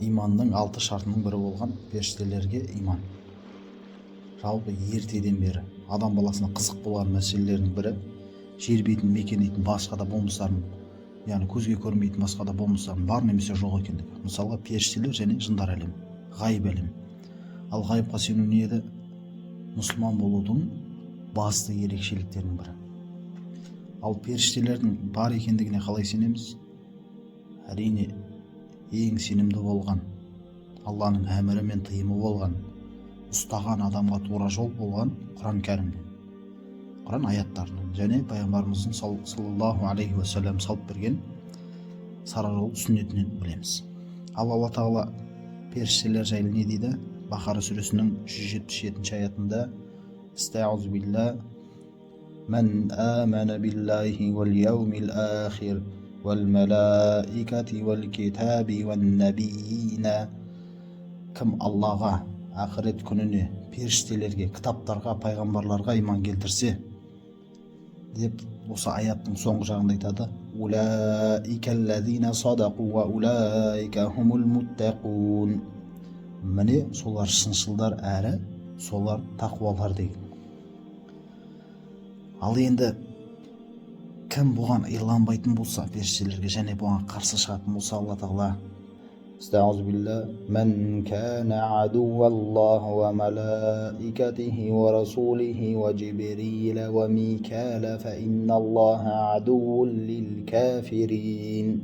иманның 6 шартының бірі болған періштелерге иман. Жалпы ертеден бері адам баласына қызық болған мәселелердің бірі жер бетін мекендейтін басқа да болмыстардың, яғни көзге көрмейтін басқа да болмыстардың бар немесе жоқ екендігі. Мысалға періштелер және жындар әлемі, ғайып әлемі. Ал ғайыпқа сену не еді? Мұсылман болудың басты ерекшеліктерінің бірі. Ал періштелердің бар екендігіне қалай сенеміз? Әрине ең сенімді болған, Алланың әмірі мен тыйымы болған, ұстаған адамға тура жол болған Құран кәрімнен, Құран аяттарынан және пайғамбарымыздың саллаллаху алейхи уассалам салып берген сара жол сүннетінен білеміз. Ал Алла тағала періштелер жайлы не дейді? Бақара сүресінің 177 аятында: "Истаузу билла мен амана биллахи вал яумил ахир вал малаикати вал китаби ван набиина". Кім Аллаға, ақырет күніне, періштелерге, кітаптарға, пайғамбарларға иман келтірсе, деп осы аяттың соңғы жағында айтады: "Улаикаллазина садақу ва улаика хумул муттақун". Міне солар шыншылдар әрі солар тақуалар деген. Ал енді кім бұған иланбайтын болса, періштелерге және бұған қарсы шығатын болса, Алла тағала: "Estağuz billah men kana aduwallah ve malaikatihi ve rasulihi ve cibril ve mikal fe innallaha aduwwun lil kafirin".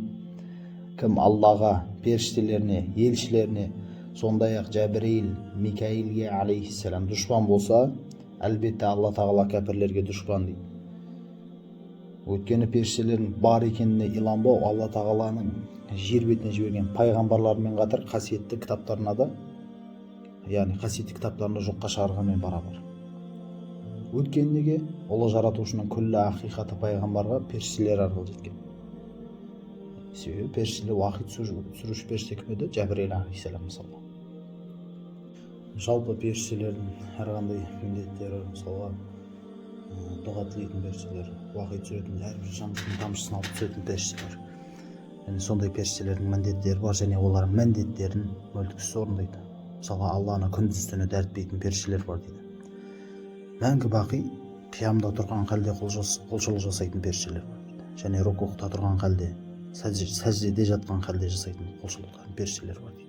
Кім Аллаға, періштелеріне, елшілеріне, сондай-ақ Жәбірейіл, Микаилге алейхиссалам дұшпан болса, әлбетте Алла тағала кәпірлерге дұшпан дейді. Өйткені періштелердің бар екеніне иланбау Алла тағаланың жер бетіне жіберген пайғамбарларымен қатар қасиетті кітаптарына да, яғни қасиетті кітаптарында жоққа шығарғанмен барабар. Өйткені неге? Ұлы жаратушының күллі ақиқаты пайғамбарға періштелер арқылы жеткен. Себебі періштелер уақит түсіруші періште кім еді? Жәбірейіл алейхиссалам мысалы. Жалпы періштелердің әрқандай міндеттері, мысалға дұға тілейтін періштелер, уақит түсіретін, әрбір жаңбырдың тамшысын алып түсетін періштелер. Yani сондай періштелердің міндеттері бар және олар міндеттерін мүлтіксіз орындайды. Мысалы Алланы күндіз-түні дәртпейтін періштелер бар дейді. Мәңгі бақи қиямда тұрған халде құлшылық жасайтын періштелер бар дейді. Және рукухта тұрған халде, сәждеде жатқан халде жасайтын құлшылық періштелер бар дейді.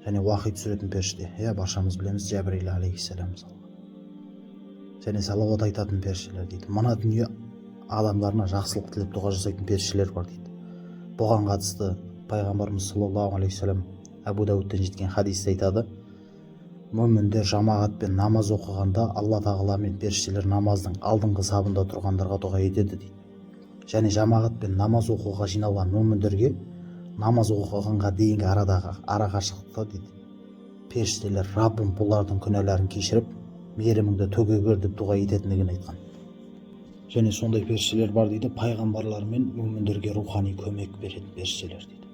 Және уақит түсіретін періште, баршамыз білеміз, Жәбірейіл алейхиссалам мысалы. Және салауат айтатын періштелер дейді. Мына дүние адамдарына жақсылық тілеп дұға жасайтын періштелер бар дейді. Бұған қатысты пайғамбарымыз саллаллаху алейхи вассалам Әбу Дауудтан жеткен хадисте айтады: "Мүміндер жамағатпен намаз оқығанда Алла тағала мен періштелер намаздың алдыңғы сабында тұрғандарға дұға етеді" дейді. Және жамағатпен намаз оқуға жиналған мүміндерге намаз оқығанға дейінгі арақашықтықта дейді, періштелер: "Раббым, бұлардың күнәларын кешіріп, мейіріміңді төге бер" деп дұға ететіндігін айтқан. Және сондай періштелер бар дейді, пайғамбарлар мен мүміндерге рухани көмек беретін періштелер дейді.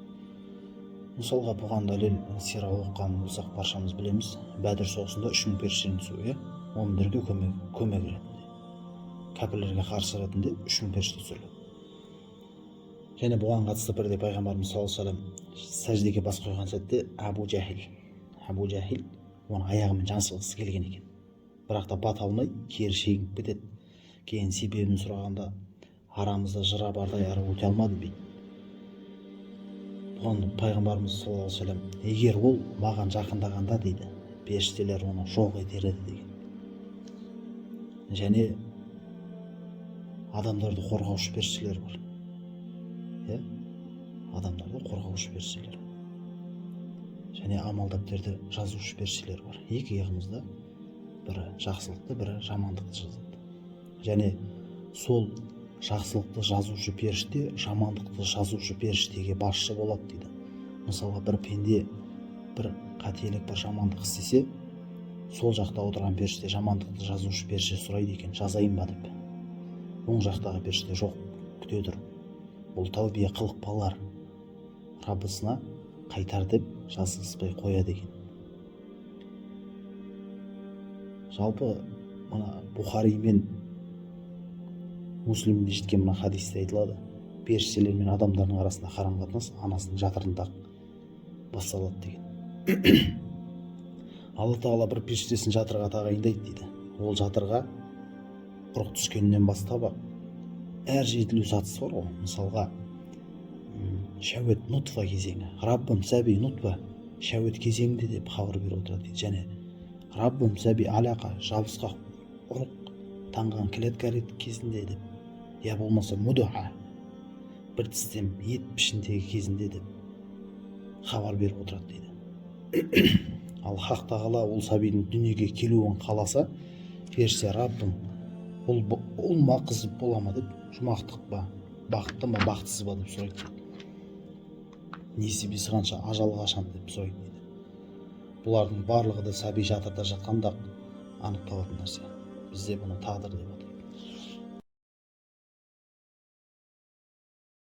Мысалға бұған дәлел сира оқыған болсақ баршамыз білеміз, Бәдір соғысында 3000 періштенің түсуі мүміндерге көмек ретінде, кәпірлерге қарсы ретінде 3000 періште түсіріледі. Және бұған қатысты бірде пайғамбарымыз саллаллаху алейхи вассалам сәждеге бас қойған сәтте Әбу Жәһил оны аяғымен жансығысы келген екен. Бірақ та бата алмай кері шегініп кетеді. Кейін себебін сұрағанда арамызда жыра бардай әрі өте алмады дейді. Бұған пайғамбарымыз саллаллаху алейхи вассалам: "Егер ол маған жақындағанда дейді, періштелер оны жоқ етер еді" деген. Және адамдарды қорғаушы періштелер бар. Адамдарды қорғаушы періштелер бар. Және амал дәптерді жазушы періштелер бар. Екі иығымызда бірі жақсылықты, бірі жамандықты жазады. Және сол жақсылықты жазушы періште жамандықты жазушы періштеге басшы болады дейді. Мысалға бір пенде бір қателік, бір жамандық істесе, сол жақта отырған періште жамандықты жазушы періште сұрайды екен: "Жазайын ба?" деп. Оң жақтағы періште: "Жоқ, күте тұр. Бұл тәубе қылық балар, Раббысына қайтар" деп жазғызбай қояды екен. Жалпы мына Бухари мен Муслимде жеткен мына хадисте айтылады: періштелер мен адамдардың арасында қарым қатынас анасының жатырында басталады деген. Алла тағала бір періштесін жатырға тағайындайды дейді. Ол жатырға ұрық түскеннен бастап әр жетілу сатысы бар ғой. Мысалға шәует нутфа кезеңі, раббым сәби нутфа шәует кезеңінде деп хабар беріп отырады дейді. Және раббым сәби алақа жабысқақ ұрық таңған клетка кезінде деп, я болмаса мудуа бір тістем ет пішіндегі кезінде деп хабар беріп отырады дейді. Ал хақ тағала ол сәбидің дүниеге келуін қаласа, періште раббым ұл ма қыз бола ма деп, жұмақтық па, бақытты ма бақытсыз ба деп сұрайды. Несібесі қанша, ажалы қашан деп сұрайды дейді. Бұлардың барлығы да сәби жатырда жатқанда анықталатын нәрсе. Бізде бұны тағдыр деп